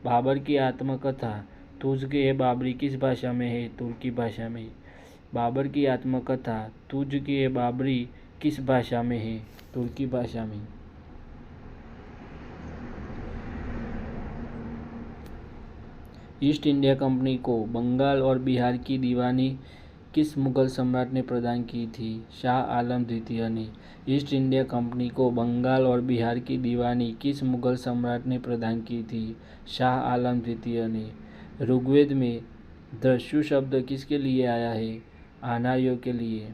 बाबर की आत्मकथा तुज़-ए बाबरी किस भाषा में है? तुर्की भाषा में। बाबर की आत्मकथा तुज़-ए बाबरी किस भाषा में है? तुर्की भाषा में। ईस्ट इंडिया कंपनी को बंगाल और बिहार की दीवानी किस मुगल सम्राट ने प्रदान की थी? शाह आलम द्वितीय ने। ईस्ट इंडिया कंपनी को बंगाल और बिहार की दीवानी किस मुगल सम्राट ने प्रदान की थी? शाह आलम द्वितीय ने। ऋग्वेद में दस्यु शब्द किसके लिए आया है? अनार्यों के लिए।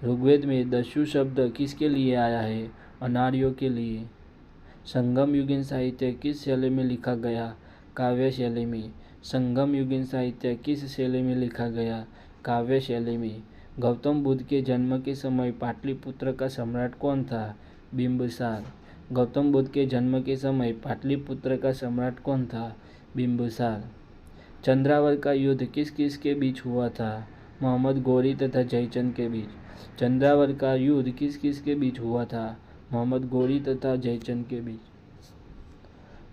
ऋग्वेद में दस्यु शब्द किसके लिए आया है? अनार्यों के लिए। संगम युगीन साहित्य किस शैली में लिखा गया? काव्य शैली में। संगम युगीन साहित्य किस शैली में लिखा गया? काव्य शैली में। गौतम बुद्ध के जन्म के समय पाटलिपुत्र का सम्राट कौन था? बिंबिसार। गौतम बुद्ध के जन्म के समय पाटलिपुत्र का सम्राट कौन था? बिंबिसार। चंद्रावर का युद्ध किस किस के बीच हुआ था? मोहम्मद गौरी तथा जयचंद के बीच। चंद्रावर का युद्ध किस किस के बीच हुआ था? मोहम्मद गौरी तथा जयचंद के बीच।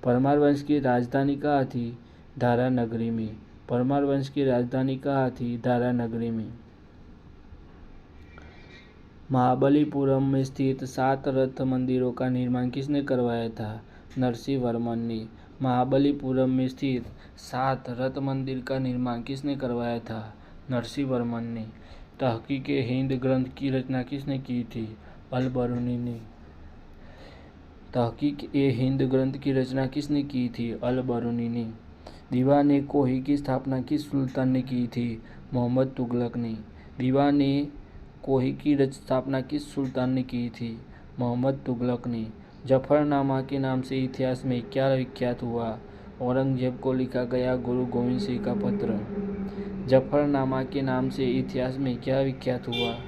परमार वंश की राजधानी कहाँ थी? धारा नगरी में। परमार वंश की राजधानी कहाँ थी? धारा नगरी में। महाबलीपुरम में स्थित 7 रथ मंदिरों का निर्माण किसने करवाया था? नरसिंह वर्मन ने। महाबलीपुरम में स्थित 7 रथ मंदिर का निर्माण किसने करवाया था? नरसिंह वर्मन ने। तहकीक-ए-हिंद ग्रंथ की रचना किसने की थी? अल-बरूनी ने। तहकीक-ए-हिंद ग्रंथ की रचना किसने की थी? अल-बरूनी ने। दीवान-ए-कोही की स्थापना किस सुल्तान ने की थी? मोहम्मद तुगलक ने। दीवान-ए-कोही की स्थापना किस सुल्तान ने की थी? मोहम्मद तुगलक ने। जफरनामा के नाम से इतिहास में क्या विख्यात हुआ? औरंगजेब को लिखा गया गुरु गोविंद सिंह का पत्र। जफरनामा के नाम से इतिहास में क्या विख्यात हुआ?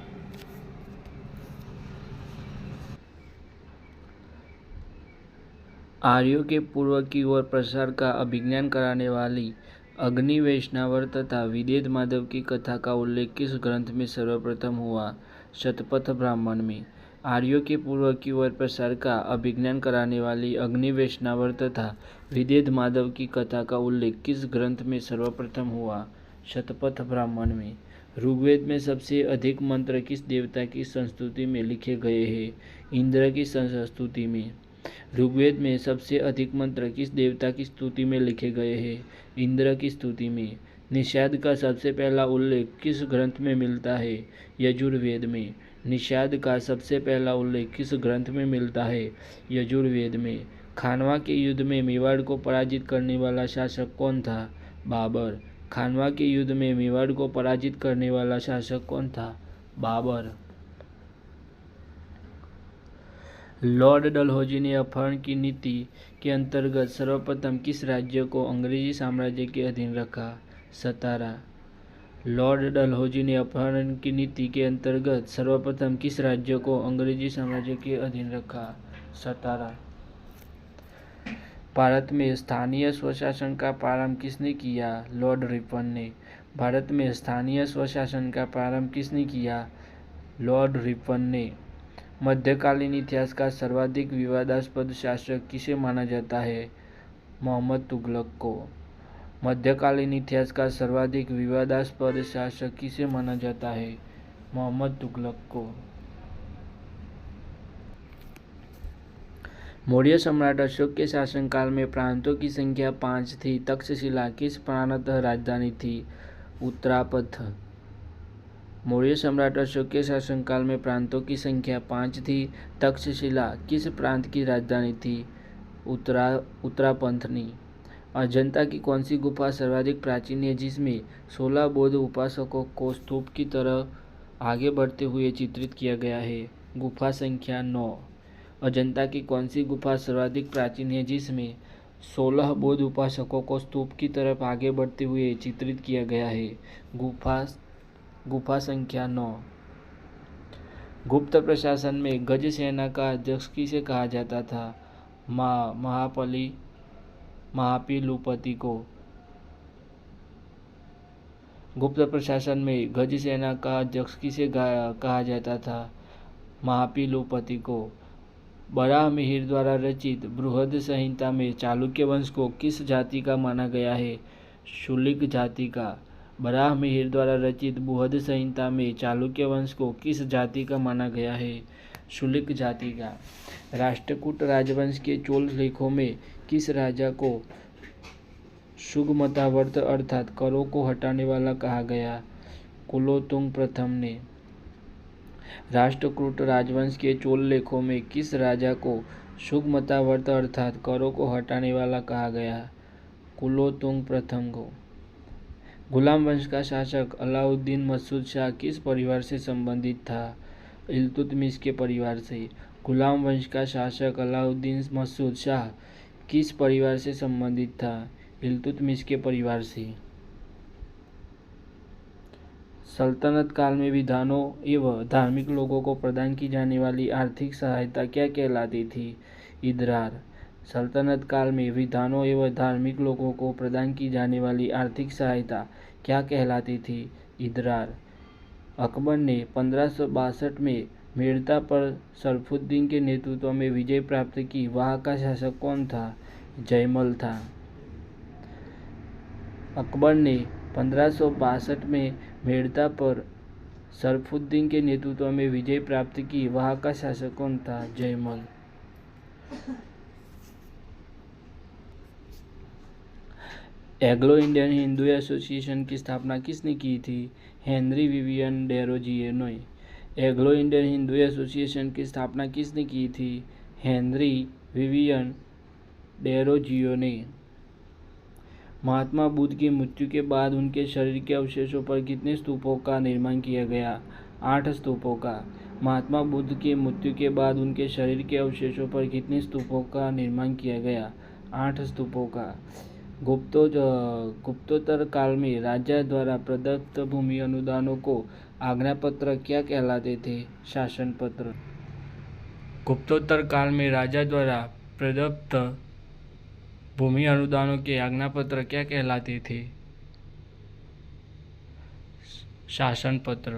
आर्यों के पूर्व की ओर प्रसार का अभिज्ञान कराने वाली अग्नि वैष्णव तथा विदेह माधव की कथा का उल्लेख किस ग्रंथ में सर्वप्रथम हुआ? शतपथ ब्राह्मण में। आर्यों के पूर्व की ओर प्रसार का अभिज्ञान कराने वाली अग्नि वैष्णव तथा विदेह माधव की कथा का उल्लेख किस ग्रंथ में सर्वप्रथम हुआ? शतपथ ब्राह्मण में। ऋग्वेद में सबसे अधिक मंत्र किस देवता की संस्तुति में लिखे गए हैं? इंद्र की संस्तुति में। ऋग्वेद में सबसे अधिक मंत्र किस देवता की स्तुति में लिखे गए हैं? इंद्र की स्तुति में। निषाद का सबसे पहला उल्लेख किस ग्रंथ में मिलता है? यजुर्वेद में। निषाद का सबसे पहला उल्लेख किस ग्रंथ में मिलता है? यजुर्वेद में। खानवा के युद्ध में मेवाड़ को पराजित करने वाला शासक कौन था? बाबर। खानवा के युद्ध में मेवाड़ को पराजित करने वाला शासक कौन था? बाबर। लॉर्ड डलहौजी ने अपहरण की नीति के अंतर्गत सर्वप्रथम किस राज्य को अंग्रेजी साम्राज्य के अधीन रखा? सतारा। लॉर्ड डलहौजी ने अपहरण की नीति के अंतर्गत सर्वप्रथम किस राज्य को अंग्रेजी साम्राज्य के अधीन रखा? सतारा। भारत में स्थानीय स्वशासन का प्रारंभ किसने किया? लॉर्ड रिपन ने। भारत में स्थानीय स्वशासन का प्रारंभ किसने किया? लॉर्ड रिपन ने। मध्यकालीन इतिहास का सर्वाधिक विवादास्पद शासक किसे माना जाता है? मोहम्मद तुगलक को। मध्यकालीन इतिहास का सर्वाधिक विवादास्पद शासक किसे माना जाता है? मोहम्मद तुगलक को। मौर्य सम्राट अशोक के शासनकाल में प्रांतों की संख्या 5 थी। तक्षशिला किस प्रांत राजधानी थी? उत्तरापथ। मौर्य सम्राट अशोक के शासनकाल में प्रांतों की संख्या 5 थी। तक्षशिला किस प्रांत की राजधानी थी? उत्तरापंथनी। अजंता की कौन सी गुफा सर्वाधिक प्राचीन है जिसमें 16 बौद्ध उपासकों को स्तूप की तरह आगे बढ़ते हुए चित्रित किया गया है? गुफा संख्या 9। अजंता की कौन सी गुफा सर्वाधिक प्राचीन है जिसमें 16 बौद्ध उपासकों को स्तूप की तरफ आगे बढ़ते हुए चित्रित किया गया है? गुफा संख्या 9। गुप्त प्रशासन में गज सेना का अध्यक्ष किसे कहा जाता था? महापिलुपति को। गुप्त प्रशासन में गज सेना का अध्यक्ष किसे कहा जाता था? महापिलुपति को। बराहमिहिर द्वारा रचित बृहद संहिता में चालुक्य वंश को किस जाति का माना गया है? शुलिक जाति का। बराहमिहिर द्वारा रचित बृहद संहिता में चालुक्य वंश को किस जाति का माना गया है? शुलिक जाति का। राष्ट्रकूट राजवंश के चोल लेखों में किस राजा को सुगमतावर्त अर्थात करों को हटाने वाला कहा गया? कुलोत्तुंग प्रथम ने। राष्ट्रकूट राजवंश के चोल लेखों में किस राजा को सुगमतावर्त अर्थात करों को हटाने वाला कहा गया? कुलोत्तुंग प्रथम को। गुलाम वंश का शासक अलाउद्दीन मसूद शाह किस परिवार से संबंधित था? इल्तुतमिश के परिवार से। गुलाम वंश का शासक अलाउद्दीन मसूद शाह किस परिवार से संबंधित था? इल्तुतमिश के परिवार से। सल्तनत काल में विद्वानों एवं धार्मिक लोगों को प्रदान की जाने वाली आर्थिक सहायता क्या कहलाती थी? इदरार। सल्तनत काल में विद्वानों एवं धार्मिक लोगों को प्रदान की जाने वाली आर्थिक सहायता क्या कहलाती थी? इदरार। अकबर ने 1562 में मेड़ता पर सरफुद्दीन के नेतृत्व में विजय प्राप्त की। वहाँ का शासक कौन था? जयमल था। अकबर ने 1562 में मेड़ता पर सरफुद्दीन के नेतृत्व में विजय प्राप्त की। वहाँ का शासक कौन था? Jaimal. Anglo Indian Hindu Association की स्थापना किसने की थी? हेनरी विवियन डेरोजियो ने। एंग्लो इंडियन हिंदू एसोसिएशन की स्थापना किसने की थी? हेनरी विवियन डेरोजियो ने। महात्मा बुद्ध की मृत्यु के बाद उनके शरीर के अवशेषों पर कितने स्तूपों का निर्माण किया गया? 8 स्तूपों का। महात्मा बुद्ध की मृत्यु के बाद उनके शरीर के अवशेषों पर कितने स्तूपों का निर्माण किया गया? 8 स्तूपों का। गुप्तोत्तर काल में राजा द्वारा प्रदत्त भूमि अनुदानों को आज्ञापत्र क्या कहलाते थे? शासन पत्र। गुप्तोत्तर काल में राजा द्वारा प्रदत्त भूमि अनुदानों के आज्ञापत्र क्या कहलाते थे? शासन पत्र।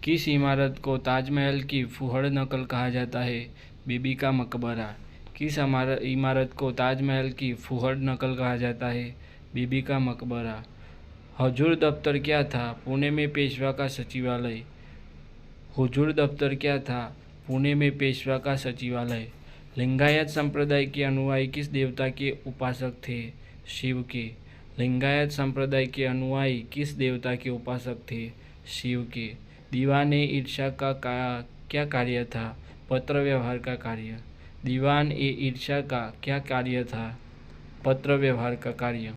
किस इमारत को ताजमहल की फुहड़ नकल कहा जाता है? बीबी का मकबरा। किस इमारत को ताजमहल की फुहड़ नकल कहा जाता है? बीबी का मकबरा। हुजूर दफ्तर क्या था? पुणे में पेशवा का सचिवालय। हुजूर दफ्तर क्या था? पुणे में पेशवा का सचिवालय। लिंगायत संप्रदाय के अनुयायी किस देवता के उपासक थे? शिव के। लिंगायत संप्रदाय के अनुयायी किस देवता के उपासक थे? शिव के। दीवान-ए ईर्षा का क्या कार्य था? पत्र व्यवहार का कार्य। दीवान-ए ईर्षा का क्या कार्य था? पत्र व्यवहार का कार्य।